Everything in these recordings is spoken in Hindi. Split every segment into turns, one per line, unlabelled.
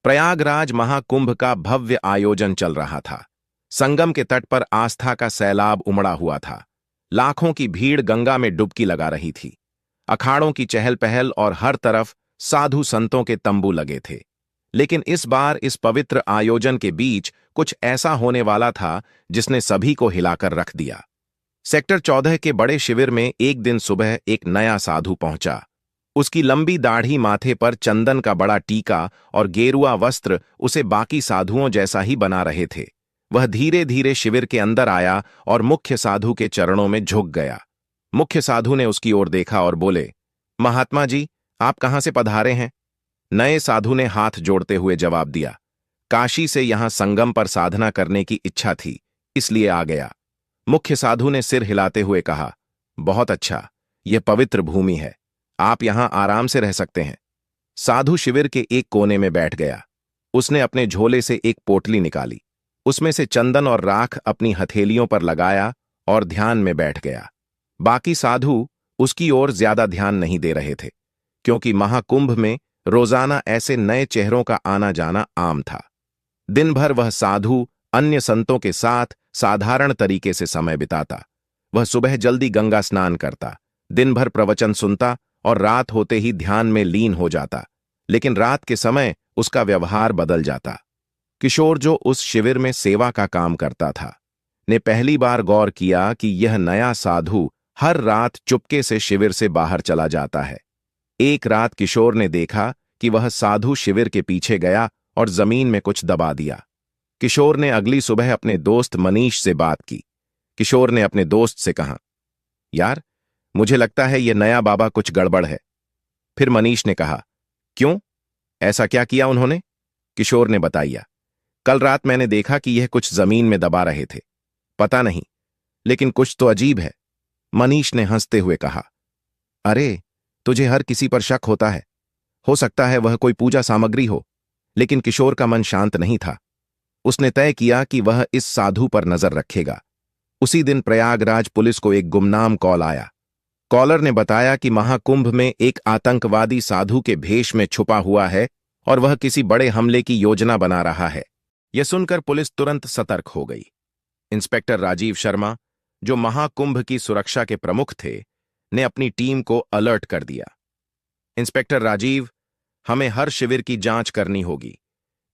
प्रयागराज महाकुंभ का भव्य आयोजन चल रहा था। संगम के तट पर आस्था का सैलाब उमड़ा हुआ था। लाखों की भीड़ गंगा में डुबकी लगा रही थी। अखाड़ों की चहल पहल और हर तरफ साधु संतों के तंबू लगे थे। लेकिन इस बार इस पवित्र आयोजन के बीच कुछ ऐसा होने वाला था जिसने सभी को हिलाकर रख दिया। सेक्टर 14 के बड़े शिविर में एक दिन सुबह एक नया साधु पहुंचा। उसकी लंबी दाढ़ी, माथे पर चंदन का बड़ा टीका और गेरुआ वस्त्र उसे बाकी साधुओं जैसा ही बना रहे थे। वह धीरे धीरे शिविर के अंदर आया और मुख्य साधु के चरणों में झुक गया। मुख्य साधु ने उसकी ओर देखा और बोले, महात्मा जी, आप कहां से पधारे हैं? नए साधु ने हाथ जोड़ते हुए जवाब दिया, काशी से यहां संगम पर साधना करने की इच्छा थी, इसलिए आ गया। मुख्य साधु ने सिर हिलाते हुए कहा, बहुत अच्छा, यह पवित्र भूमि है, आप यहां आराम से रह सकते हैं। साधु शिविर के एक कोने में बैठ गया। उसने अपने झोले से एक पोटली निकाली, उसमें से चंदन और राख अपनी हथेलियों पर लगाया और ध्यान में बैठ गया। बाकी साधु उसकी ओर ज्यादा ध्यान नहीं दे रहे थे, क्योंकि महाकुंभ में रोजाना ऐसे नए चेहरों का आना जाना आम था। दिन भर वह साधु अन्य संतों के साथ साधारण तरीके से समय बिताता। वह सुबह जल्दी गंगा स्नान करता, दिन भर प्रवचन सुनता और रात होते ही ध्यान में लीन हो जाता। लेकिन रात के समय उसका व्यवहार बदल जाता। किशोर, जो उस शिविर में सेवा का काम करता था, ने पहली बार गौर किया कि यह नया साधु हर रात चुपके से शिविर से बाहर चला जाता है। एक रात किशोर ने देखा कि वह साधु शिविर के पीछे गया और जमीन में कुछ दबा दिया। किशोर ने अगली सुबह अपने दोस्त मनीष से बात की। किशोर ने अपने दोस्त से कहा, यार, मुझे लगता है यह नया बाबा कुछ गड़बड़ है। फिर मनीष ने कहा, क्यों, ऐसा क्या किया उन्होंने? किशोर ने बताया, कल रात मैंने देखा कि यह कुछ जमीन में दबा रहे थे। पता नहीं, लेकिन कुछ तो अजीब है। मनीष ने हंसते हुए कहा, अरे, तुझे हर किसी पर शक होता है। हो सकता है वह कोई पूजा सामग्री हो। लेकिन किशोर का मन शांत नहीं था। उसने तय किया कि वह इस साधु पर नजर रखेगा। उसी दिन प्रयागराज पुलिस को एक गुमनाम कॉल आया। कॉलर ने बताया कि महाकुंभ में एक आतंकवादी साधु के भेष में छुपा हुआ है और वह किसी बड़े हमले की योजना बना रहा है। यह सुनकर पुलिस तुरंत सतर्क हो गई। इंस्पेक्टर राजीव शर्मा, जो महाकुंभ की सुरक्षा के प्रमुख थे, ने अपनी टीम को अलर्ट कर दिया। इंस्पेक्टर राजीव, हमें हर शिविर की जांच करनी होगी।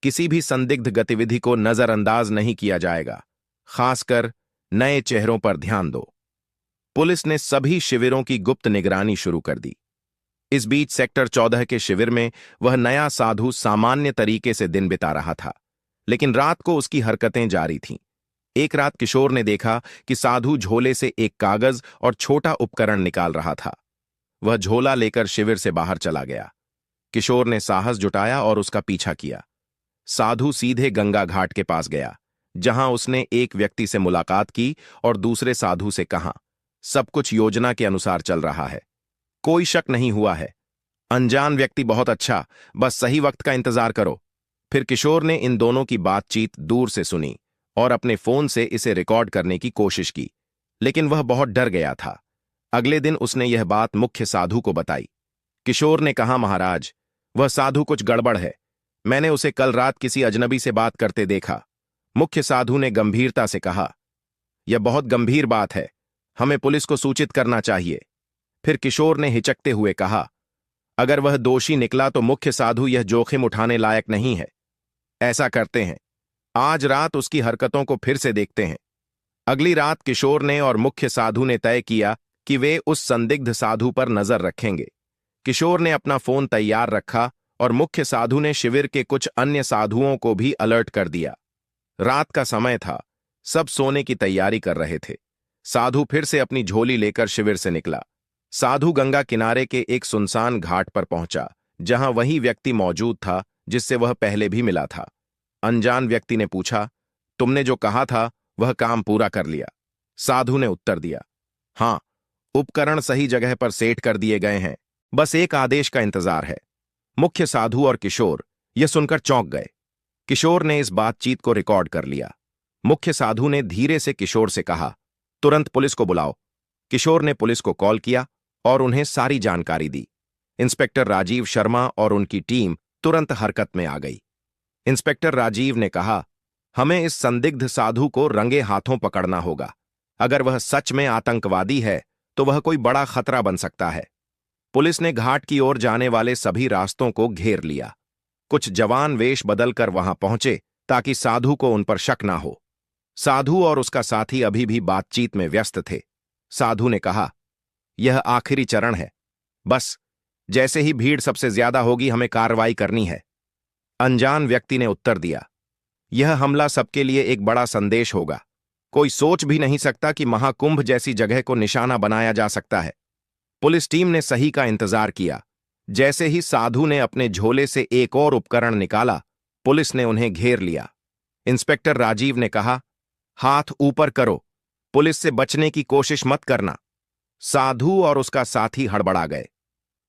किसी भी संदिग्ध गतिविधि को नजरअंदाज नहीं किया जाएगा। खासकर नए चेहरों पर ध्यान दो। पुलिस ने सभी शिविरों की गुप्त निगरानी शुरू कर दी। इस बीच सेक्टर 14 के शिविर में वह नया साधु सामान्य तरीके से दिन बिता रहा था, लेकिन रात को उसकी हरकतें जारी थीं। एक रात किशोर ने देखा कि साधु झोले से एक कागज और छोटा उपकरण निकाल रहा था। वह झोला लेकर शिविर से बाहर चला गया। किशोर ने साहस जुटाया और उसका पीछा किया। साधु सीधे गंगा घाट के पास गया, जहां उसने एक व्यक्ति से मुलाकात की और दूसरे साधु से कहा, सब कुछ योजना के अनुसार चल रहा है, कोई शक नहीं हुआ है। अनजान व्यक्ति बहुत अच्छा, बस सही वक्त का इंतजार करो। फिर किशोर ने इन दोनों की बातचीत दूर से सुनी और अपने फोन से इसे रिकॉर्ड करने की कोशिश की, लेकिन वह बहुत डर गया था। अगले दिन उसने यह बात मुख्य साधु को बताई। किशोर ने कहा, महाराज, वह साधु कुछ गड़बड़ है। मैंने उसे कल रात किसी अजनबी से बात करते देखा। मुख्य साधु ने गंभीरता से कहा, यह बहुत गंभीर बात है, हमें पुलिस को सूचित करना चाहिए। फिर किशोर ने हिचकते हुए कहा, अगर वह दोषी निकला तो मुख्य साधु यह जोखिम उठाने लायक नहीं है। ऐसा करते हैं, आज रात उसकी हरकतों को फिर से देखते हैं। अगली रात किशोर ने और मुख्य साधु ने तय किया कि वे उस संदिग्ध साधु पर नजर रखेंगे। किशोर ने अपना फोन तैयार रखा और मुख्य साधु ने शिविर के कुछ अन्य साधुओं को भी अलर्ट कर दिया। रात का समय था, सब सोने की तैयारी कर रहे थे। साधु फिर से अपनी झोली लेकर शिविर से निकला। साधु गंगा किनारे के एक सुनसान घाट पर पहुंचा, जहां वही व्यक्ति मौजूद था जिससे वह पहले भी मिला था। अनजान व्यक्ति ने पूछा, तुमने जो कहा था वह काम पूरा कर लिया? साधु ने उत्तर दिया, हां, उपकरण सही जगह पर सेट कर दिए गए हैं, बस एक आदेश का इंतजार है। मुख्य साधु और किशोर यह सुनकर चौंक गए। किशोर ने इस बातचीत को रिकॉर्ड कर लिया। मुख्य साधु ने धीरे से किशोर से कहा, तुरंत पुलिस को बुलाओ। किशोर ने पुलिस को कॉल किया और उन्हें सारी जानकारी दी। इंस्पेक्टर राजीव शर्मा और उनकी टीम तुरंत हरकत में आ गई। इंस्पेक्टर राजीव ने कहा, हमें इस संदिग्ध साधु को रंगे हाथों पकड़ना होगा। अगर वह सच में आतंकवादी है तो वह कोई बड़ा खतरा बन सकता है। पुलिस ने घाट की ओर जाने वाले सभी रास्तों को घेर लिया। कुछ जवान वेश बदलकर वहां पहुंचे ताकि साधु को उन पर शक ना हो। साधु और उसका साथी अभी भी बातचीत में व्यस्त थे। साधु ने कहा, यह आखिरी चरण है। बस जैसे ही भीड़ सबसे ज्यादा होगी हमें कार्रवाई करनी है। अनजान व्यक्ति ने उत्तर दिया, यह हमला सबके लिए एक बड़ा संदेश होगा। कोई सोच भी नहीं सकता कि महाकुंभ जैसी जगह को निशाना बनाया जा सकता है। पुलिस टीम ने सही का इंतजार किया। जैसे ही साधु ने अपने झोले से एक और उपकरण निकाला, पुलिस ने उन्हें घेर लिया। इंस्पेक्टर राजीव ने कहा, हाथ ऊपर करो, पुलिस से बचने की कोशिश मत करना। साधु और उसका साथी हड़बड़ा गए।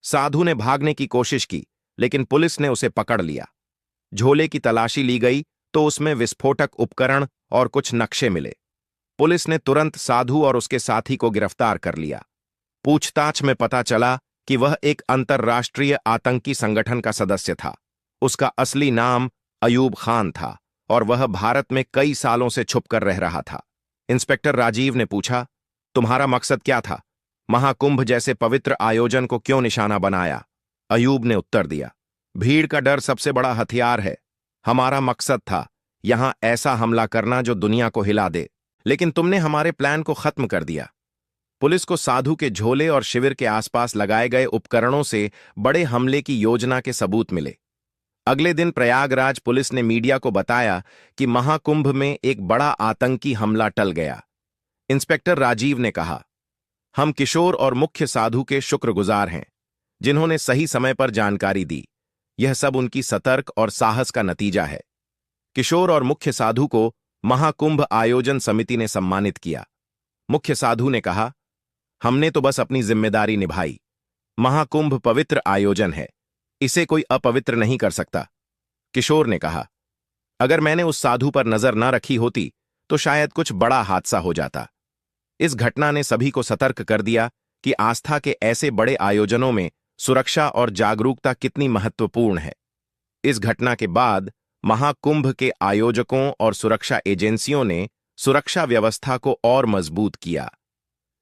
साधु ने भागने की कोशिश की, लेकिन पुलिस ने उसे पकड़ लिया। झोले की तलाशी ली गई तो उसमें विस्फोटक उपकरण और कुछ नक्शे मिले। पुलिस ने तुरंत साधु और उसके साथी को गिरफ्तार कर लिया। पूछताछ में पता चला कि वह एक अंतर्राष्ट्रीय आतंकी संगठन का सदस्य था। उसका असली नाम अयूब खान था और वह भारत में कई सालों से छुपकर रह रहा था। इंस्पेक्टर राजीव ने पूछा, तुम्हारा मकसद क्या था? महाकुंभ जैसे पवित्र आयोजन को क्यों निशाना बनाया? अयूब ने उत्तर दिया, भीड़ का डर सबसे बड़ा हथियार है। हमारा मकसद था यहां ऐसा हमला करना जो दुनिया को हिला दे, लेकिन तुमने हमारे प्लान को खत्म कर दिया। पुलिस को साधु के झोले और शिविर के आसपास लगाए गए उपकरणों से बड़े हमले की योजना के सबूत मिले। अगले दिन प्रयागराज पुलिस ने मीडिया को बताया कि महाकुंभ में एक बड़ा आतंकी हमला टल गया। इंस्पेक्टर राजीव ने कहा, हम किशोर और मुख्य साधु के शुक्रगुजार हैं, जिन्होंने सही समय पर जानकारी दी। यह सब उनकी सतर्क और साहस का नतीजा है। किशोर और मुख्य साधु को महाकुंभ आयोजन समिति ने सम्मानित किया। मुख्य साधु ने कहा, हमने तो बस अपनी जिम्मेदारी निभाई। महाकुंभ पवित्र आयोजन है, इसे कोई अपवित्र नहीं कर सकता। किशोर ने कहा, अगर मैंने उस साधु पर नजर न रखी होती तो शायद कुछ बड़ा हादसा हो जाता। इस घटना ने सभी को सतर्क कर दिया कि आस्था के ऐसे बड़े आयोजनों में सुरक्षा और जागरूकता कितनी महत्वपूर्ण है। इस घटना के बाद महाकुंभ के आयोजकों और सुरक्षा एजेंसियों ने सुरक्षा व्यवस्था को और मजबूत किया।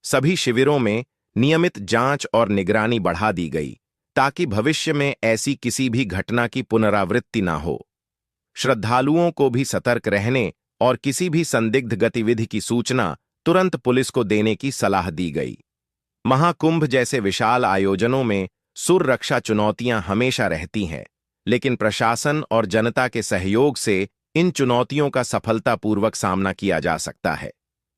सभी शिविरों में नियमित जांच और निगरानी बढ़ा दी गई ताकि भविष्य में ऐसी किसी भी घटना की पुनरावृत्ति न हो। श्रद्धालुओं को भी सतर्क रहने और किसी भी संदिग्ध गतिविधि की सूचना तुरंत पुलिस को देने की सलाह दी गई। महाकुंभ जैसे विशाल आयोजनों में सुरक्षा चुनौतियां हमेशा रहती हैं, लेकिन प्रशासन और जनता के सहयोग से इन चुनौतियों का सफलतापूर्वक सामना किया जा सकता है।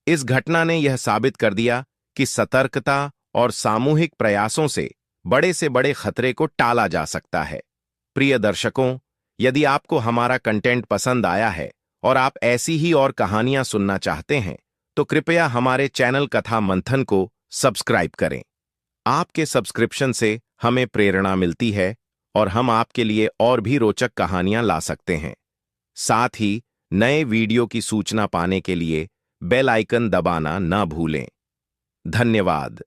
इस घटना ने यह साबित कर दिया कि सतर्कता और सामूहिक प्रयासों से बड़े खतरे को टाला जा सकता है। प्रिय दर्शकों, यदि आपको हमारा कंटेंट पसंद आया है और आप ऐसी ही और कहानियां सुनना चाहते हैं तो कृपया हमारे चैनल कथा मंथन को सब्सक्राइब करें। आपके सब्सक्रिप्शन से हमें प्रेरणा मिलती है और हम आपके लिए और भी रोचक कहानियां ला सकते हैं। साथ ही नए वीडियो की सूचना पाने के लिए बेल आइकन दबाना न भूलें। धन्यवाद।